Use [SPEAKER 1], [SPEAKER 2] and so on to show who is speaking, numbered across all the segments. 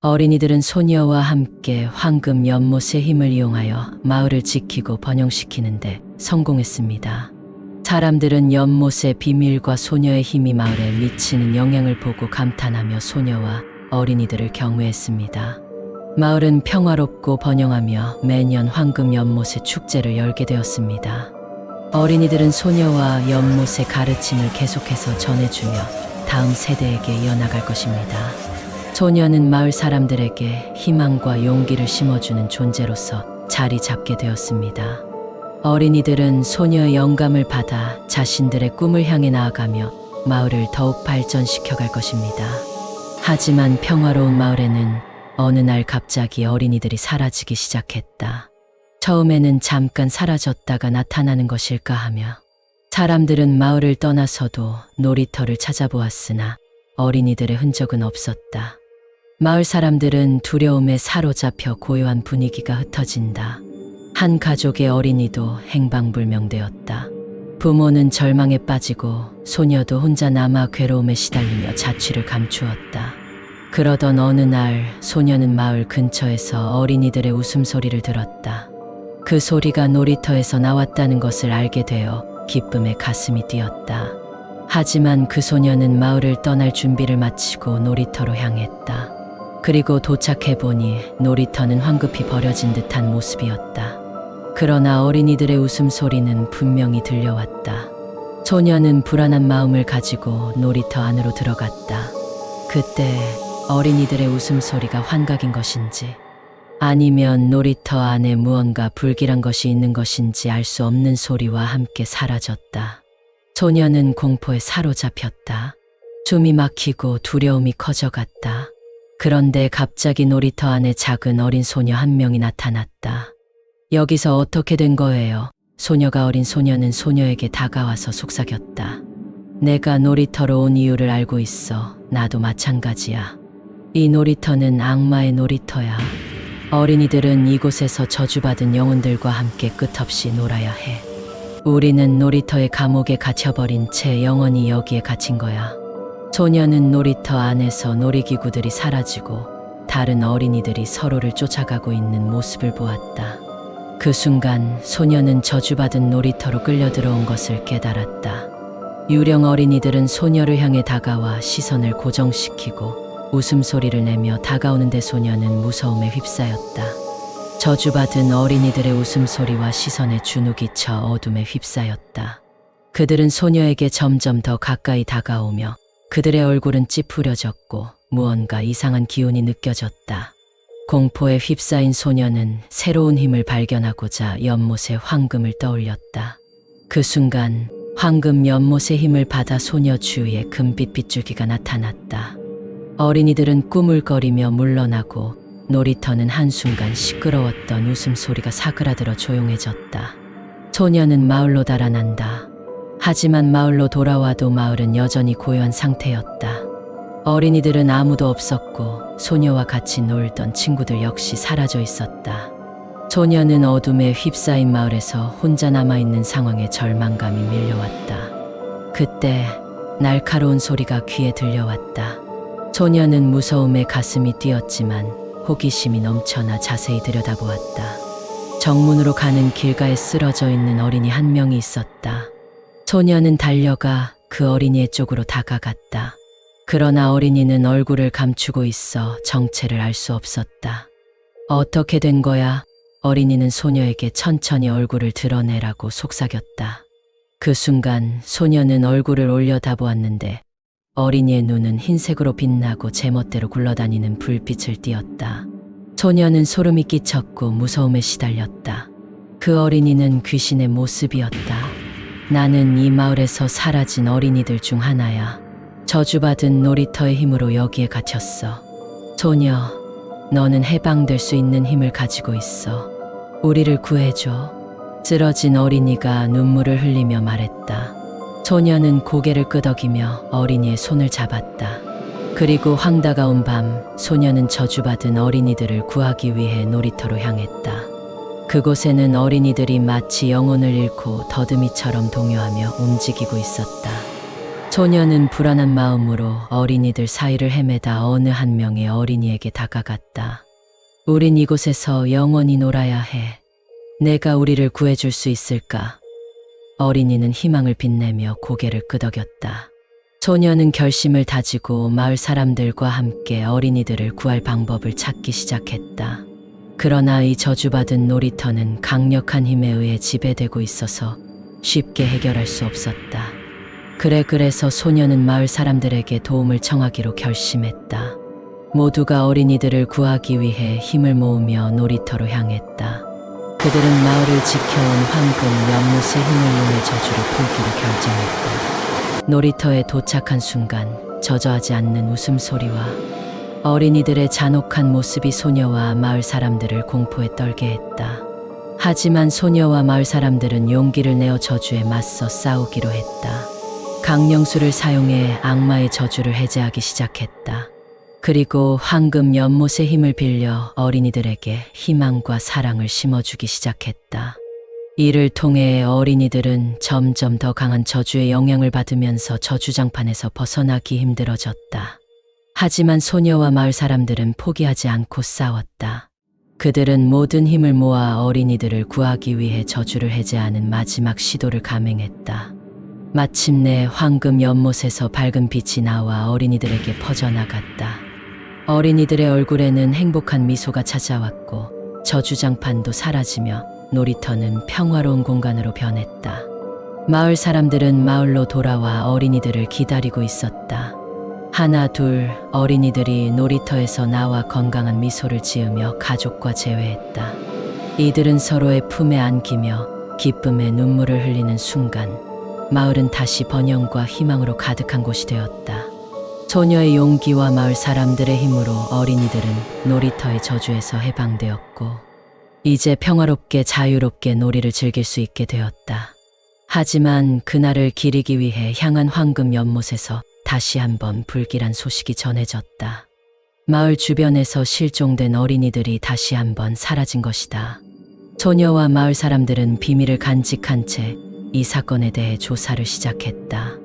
[SPEAKER 1] 어린이들은 소녀와 함께 황금 연못의 힘을 이용하여 마을을 지키고 번영시키는데 성공했습니다. 사람들은 연못의 비밀과 소녀의 힘이 마을에 미치는 영향을 보고 감탄하며 소녀와 어린이들을 경외했습니다. 마을은 평화롭고 번영하며 매년 황금 연못의 축제를 열게 되었습니다. 어린이들은 소녀와 연못의 가르침을 계속해서 전해주며 다음 세대에게 이어나갈 것입니다. 소녀는 마을 사람들에게 희망과 용기를 심어주는 존재로서 자리 잡게 되었습니다. 어린이들은 소녀의 영감을 받아 자신들의 꿈을 향해 나아가며 마을을 더욱 발전시켜 갈 것입니다. 하지만 평화로운 마을에는 어느 날 갑자기 어린이들이 사라지기 시작했다. 처음에는 잠깐 사라졌다가 나타나는 것일까 하며 사람들은 마을을 떠나서도 놀이터를 찾아보았으나 어린이들의 흔적은 없었다. 마을 사람들은 두려움에 사로잡혀 고요한 분위기가 흩어진다. 한 가족의 어린이도 행방불명되었다. 부모는 절망에 빠지고 소녀도 혼자 남아 괴로움에 시달리며 자취를 감추었다. 그러던 어느 날 소녀는 마을 근처에서 어린이들의 웃음소리를 들었다. 그 소리가 놀이터에서 나왔다는 것을 알게 되어 기쁨에 가슴이 뛰었다. 하지만 그 소녀는 마을을 떠날 준비를 마치고 놀이터로 향했다. 그리고 도착해보니 놀이터는 황급히 버려진 듯한 모습이었다. 그러나 어린이들의 웃음소리는 분명히 들려왔다. 소녀는 불안한 마음을 가지고 놀이터 안으로 들어갔다. 그때 어린이들의 웃음소리가 환각인 것인지 아니면 놀이터 안에 무언가 불길한 것이 있는 것인지 알 수 없는 소리와 함께 사라졌다. 소녀는 공포에 사로잡혔다. 숨이 막히고 두려움이 커져갔다. 그런데 갑자기 놀이터 안에 작은 어린 소녀 한 명이 나타났다. 여기서 어떻게 된 거예요? 소녀가 어린 소녀는 소녀에게 다가와서 속삭였다. 내가 놀이터로 온 이유를 알고 있어. 나도 마찬가지야. 이 놀이터는 악마의 놀이터야. 어린이들은 이곳에서 저주받은 영혼들과 함께 끝없이 놀아야 해. 우리는 놀이터의 감옥에 갇혀버린 채 영원히 여기에 갇힌 거야. 소녀는 놀이터 안에서 놀이기구들이 사라지고 다른 어린이들이 서로를 쫓아가고 있는 모습을 보았다. 그 순간 소녀는 저주받은 놀이터로 끌려 들어온 것을 깨달았다. 유령 어린이들은 소녀를 향해 다가와 시선을 고정시키고 웃음소리를 내며 다가오는데 소녀는 무서움에 휩싸였다. 저주받은 어린이들의 웃음소리와 시선에 주눅이 쳐 어둠에 휩싸였다. 그들은 소녀에게 점점 더 가까이 다가오며 그들의 얼굴은 찌푸려졌고 무언가 이상한 기운이 느껴졌다. 공포에 휩싸인 소녀는 새로운 힘을 발견하고자 연못의 황금을 떠올렸다. 그 순간 황금 연못의 힘을 받아 소녀 주위에 금빛 빗줄기가 나타났다. 어린이들은 꾸물거리며 물러나고 놀이터는 한순간 시끄러웠던 웃음소리가 사그라들어 조용해졌다. 소녀는 마을로 달아난다. 하지만 마을로 돌아와도 마을은 여전히 고요한 상태였다. 어린이들은 아무도 없었고 소녀와 같이 놀던 친구들 역시 사라져 있었다. 소녀는 어둠에 휩싸인 마을에서 혼자 남아있는 상황에 절망감이 밀려왔다. 그때 날카로운 소리가 귀에 들려왔다. 소녀는 무서움에 가슴이 뛰었지만 호기심이 넘쳐나 자세히 들여다보았다. 정문으로 가는 길가에 쓰러져 있는 어린이 한 명이 있었다. 소녀는 달려가 그 어린이의 쪽으로 다가갔다. 그러나 어린이는 얼굴을 감추고 있어 정체를 알 수 없었다. 어떻게 된 거야? 어린이는 소녀에게 천천히 얼굴을 드러내라고 속삭였다. 그 순간 소녀는 얼굴을 올려다보았는데 어린이의 눈은 흰색으로 빛나고 제멋대로 굴러다니는 불빛을 띠었다. 소녀는 소름이 끼쳤고 무서움에 시달렸다. 그 어린이는 귀신의 모습이었다. 나는 이 마을에서 사라진 어린이들 중 하나야. 저주받은 놀이터의 힘으로 여기에 갇혔어. 소녀, 너는 해방될 수 있는 힘을 가지고 있어. 우리를 구해줘. 쓰러진 어린이가 눈물을 흘리며 말했다. 소녀는 고개를 끄덕이며 어린이의 손을 잡았다. 그리고 황다가온 밤, 소녀는 저주받은 어린이들을 구하기 위해 놀이터로 향했다. 그곳에는 어린이들이 마치 영혼을 잃고 더듬이처럼 동요하며 움직이고 있었다. 소녀는 불안한 마음으로 어린이들 사이를 헤매다 어느 한 명의 어린이에게 다가갔다. 우린 이곳에서 영원히 놀아야 해. 내가 우리를 구해줄 수 있을까? 어린이는 희망을 빛내며 고개를 끄덕였다. 소녀는 결심을 다지고 마을 사람들과 함께 어린이들을 구할 방법을 찾기 시작했다. 그러나 이 저주받은 놀이터는 강력한 힘에 의해 지배되고 있어서 쉽게 해결할 수 없었다. 그래서 소녀는 마을 사람들에게 도움을 청하기로 결심했다. 모두가 어린이들을 구하기 위해 힘을 모으며 놀이터로 향했다. 그들은 마을을 지켜온 황금 연못의 힘을 이용해 저주를 풀기로 결정했다. 놀이터에 도착한 순간 저저하지 않는 웃음소리와 어린이들의 잔혹한 모습이 소녀와 마을 사람들을 공포에 떨게 했다. 하지만 소녀와 마을 사람들은 용기를 내어 저주에 맞서 싸우기로 했다. 강령술을 사용해 악마의 저주를 해제하기 시작했다. 그리고 황금 연못의 힘을 빌려 어린이들에게 희망과 사랑을 심어주기 시작했다. 이를 통해 어린이들은 점점 더 강한 저주의 영향을 받으면서 저주장판에서 벗어나기 힘들어졌다. 하지만 소녀와 마을 사람들은 포기하지 않고 싸웠다. 그들은 모든 힘을 모아 어린이들을 구하기 위해 저주를 해제하는 마지막 시도를 감행했다. 마침내 황금 연못에서 밝은 빛이 나와 어린이들에게 퍼져나갔다. 어린이들의 얼굴에는 행복한 미소가 찾아왔고 저주장판도 사라지며 놀이터는 평화로운 공간으로 변했다. 마을 사람들은 마을로 돌아와 어린이들을 기다리고 있었다. 하나 둘 어린이들이 놀이터에서 나와 건강한 미소를 지으며 가족과 재회했다. 이들은 서로의 품에 안기며 기쁨의 눈물을 흘리는 순간 마을은 다시 번영과 희망으로 가득한 곳이 되었다. 소녀의 용기와 마을 사람들의 힘으로 어린이들은 놀이터의 저주에서 해방되었고 이제 평화롭게 자유롭게 놀이를 즐길 수 있게 되었다. 하지만 그날을 기리기 위해 향한 황금 연못에서 다시 한번 불길한 소식이 전해졌다. 마을 주변에서 실종된 어린이들이 다시 한번 사라진 것이다. 소녀와 마을 사람들은 비밀을 간직한 채 이 사건에 대해 조사를 시작했다.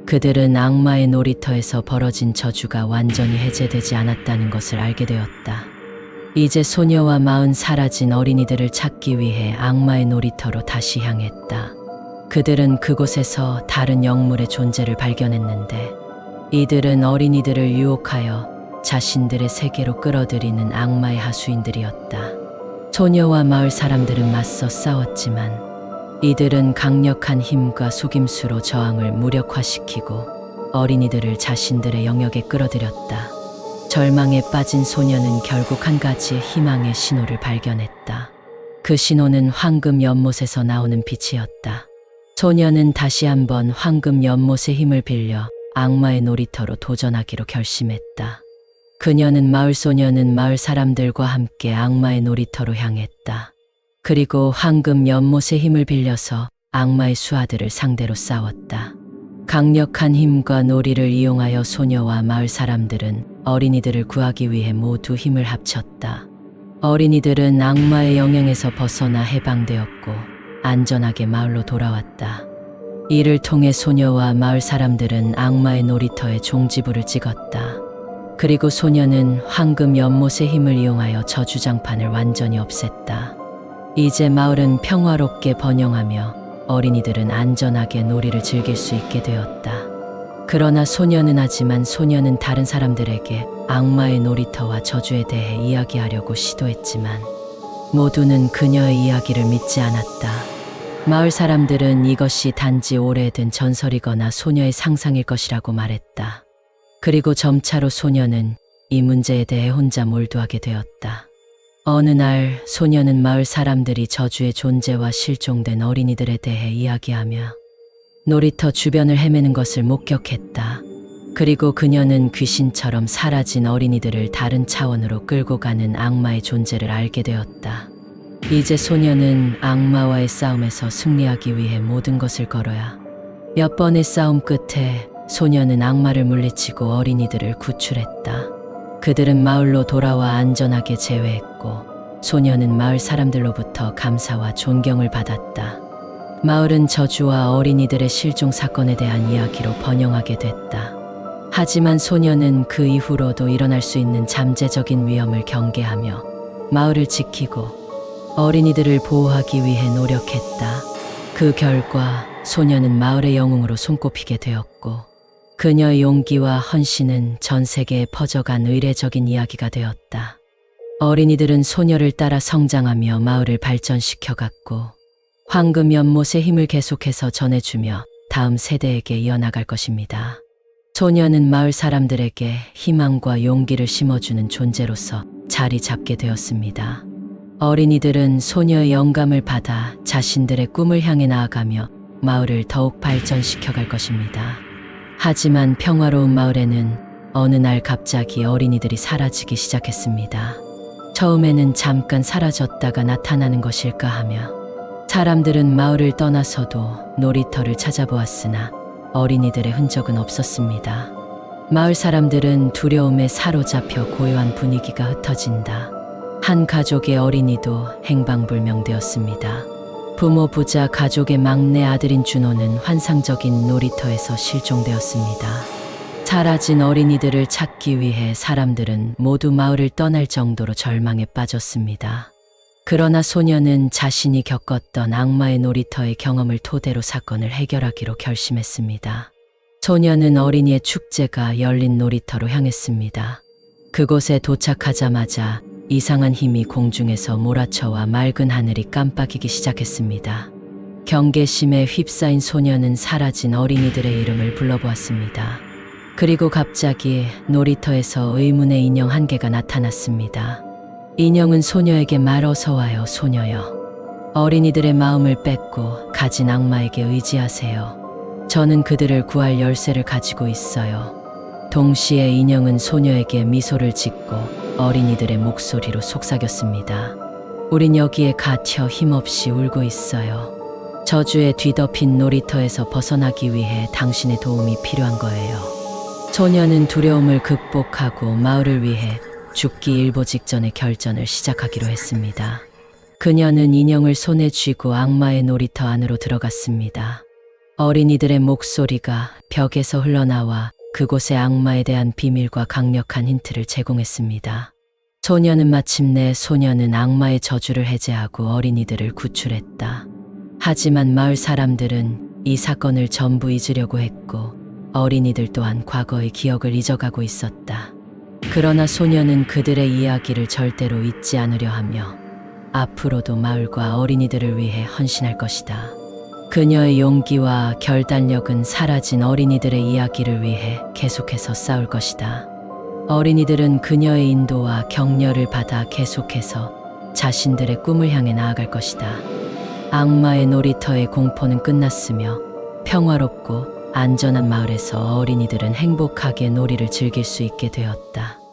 [SPEAKER 1] 그들은 악마의 놀이터에서 벌어진 저주가 완전히 해제되지 않았다는 것을 알게 되었다. 이제 소녀와 마흔 사라진 어린이들을 찾기 위해 악마의 놀이터로 다시 향했다. 그들은 그곳에서 다른 영물의 존재를 발견했는데 이들은 어린이들을 유혹하여 자신들의 세계로 끌어들이는 악마의 하수인들이었다. 소녀와 마을 사람들은 맞서 싸웠지만 이들은 강력한 힘과 속임수로 저항을 무력화시키고 어린이들을 자신들의 영역에 끌어들였다. 절망에 빠진 소녀는 결국 한 가지의 희망의 신호를 발견했다. 그 신호는 황금 연못에서 나오는 빛이었다. 소녀는 다시 한번 황금 연못의 힘을 빌려 악마의 놀이터로 도전하기로 결심했다. 그녀는 마을 소녀는 마을 사람들과 함께 악마의 놀이터로 향했다. 그리고 황금 연못의 힘을 빌려서 악마의 수하들을 상대로 싸웠다. 강력한 힘과 놀이를 이용하여 소녀와 마을 사람들은 어린이들을 구하기 위해 모두 힘을 합쳤다. 어린이들은 악마의 영향에서 벗어나 해방되었고 안전하게 마을로 돌아왔다. 이를 통해 소녀와 마을 사람들은 악마의 놀이터에 종지부를 찍었다. 그리고 소녀는 황금 연못의 힘을 이용하여 저주장판을 완전히 없앴다. 이제 마을은 평화롭게 번영하며 어린이들은 안전하게 놀이를 즐길 수 있게 되었다. 그러나 소녀는 다른 사람들에게 악마의 놀이터와 저주에 대해 이야기하려고 시도했지만 모두는 그녀의 이야기를 믿지 않았다. 마을 사람들은 이것이 단지 오래된 전설이거나 소녀의 상상일 것이라고 말했다. 그리고 점차로 소녀는 이 문제에 대해 혼자 몰두하게 되었다. 어느 날 소녀는 마을 사람들이 저주의 존재와 실종된 어린이들에 대해 이야기하며 놀이터 주변을 헤매는 것을 목격했다. 그리고 그녀는 귀신처럼 사라진 어린이들을 다른 차원으로 끌고 가는 악마의 존재를 알게 되었다. 이제 소녀는 악마와의 싸움에서 승리하기 위해 모든 것을 걸어야 몇 번의 싸움 끝에 소녀는 악마를 물리치고 어린이들을 구출했다. 그들은 마을로 돌아와 안전하게 재회했고 소녀는 마을 사람들로부터 감사와 존경을 받았다. 마을은 저주와 어린이들의 실종 사건에 대한 이야기로 번영하게 됐다. 하지만 소녀는 그 이후로도 일어날 수 있는 잠재적인 위험을 경계하며 마을을 지키고 어린이들을 보호하기 위해 노력했다. 그 결과 소녀는 마을의 영웅으로 손꼽히게 되었고 그녀의 용기와 헌신은 전 세계에 퍼져간 의례적인 이야기가 되었다. 어린이들은 소녀를 따라 성장하며 마을을 발전시켜갔고 황금 연못의 힘을 계속해서 전해주며 다음 세대에게 이어나갈 것입니다. 소녀는 마을 사람들에게 희망과 용기를 심어주는 존재로서 자리 잡게 되었습니다. 어린이들은 소녀의 영감을 받아 자신들의 꿈을 향해 나아가며 마을을 더욱 발전시켜갈 것입니다. 하지만 평화로운 마을에는 어느 날 갑자기 어린이들이 사라지기 시작했습니다. 처음에는 잠깐 사라졌다가 나타나는 것일까 하며 사람들은 마을을 떠나서도 놀이터를 찾아보았으나 어린이들의 흔적은 없었습니다. 마을 사람들은 두려움에 사로잡혀 고요한 분위기가 흩어진다. 한 가족의 어린이도 행방불명되었습니다. 부모 부자 가족의 막내 아들인 준호는 환상적인 놀이터에서 실종되었습니다. 사라진 어린이들을 찾기 위해 사람들은 모두 마을을 떠날 정도로 절망에 빠졌습니다. 그러나 소녀는 자신이 겪었던 악마의 놀이터의 경험을 토대로 사건을 해결하기로 결심했습니다. 소녀는 어린이의 축제가 열린 놀이터로 향했습니다. 그곳에 도착하자마자 이상한 힘이 공중에서 몰아쳐와 맑은 하늘이 깜빡이기 시작했습니다. 경계심에 휩싸인 소녀는 사라진 어린이들의 이름을 불러보았습니다. 그리고 갑자기 놀이터에서 의문의 인형 한 개가 나타났습니다. 인형은 소녀에게 말 어서 와요, 소녀여. 어린이들의 마음을 뺏고 가진 악마에게 의지하세요. 저는 그들을 구할 열쇠를 가지고 있어요. 동시에 인형은 소녀에게 미소를 짓고 어린이들의 목소리로 속삭였습니다. 우린 여기에 갇혀 힘없이 울고 있어요. 저주에 뒤덮인 놀이터에서 벗어나기 위해 당신의 도움이 필요한 거예요. 소녀는 두려움을 극복하고 마을을 위해 죽기 일보 직전의 결전을 시작하기로 했습니다. 그녀는 인형을 손에 쥐고 악마의 놀이터 안으로 들어갔습니다. 어린이들의 목소리가 벽에서 흘러나와 그곳의 악마에 대한 비밀과 강력한 힌트를 제공했습니다. 소녀는 악마의 저주를 해제하고 어린이들을 구출했다. 하지만 마을 사람들은 이 사건을 전부 잊으려고 했고 어린이들 또한 과거의 기억을 잊어가고 있었다. 그러나 소녀는 그들의 이야기를 절대로 잊지 않으려 하며 앞으로도 마을과 어린이들을 위해 헌신할 것이다. 그녀의 용기와 결단력은 사라진 어린이들의 이야기를 위해 계속해서 싸울 것이다. 어린이들은 그녀의 인도와 격려를 받아 계속해서 자신들의 꿈을 향해 나아갈 것이다. 악마의 놀이터의 공포는 끝났으며 평화롭고 안전한 마을에서 어린이들은 행복하게 놀이를 즐길 수 있게 되었다.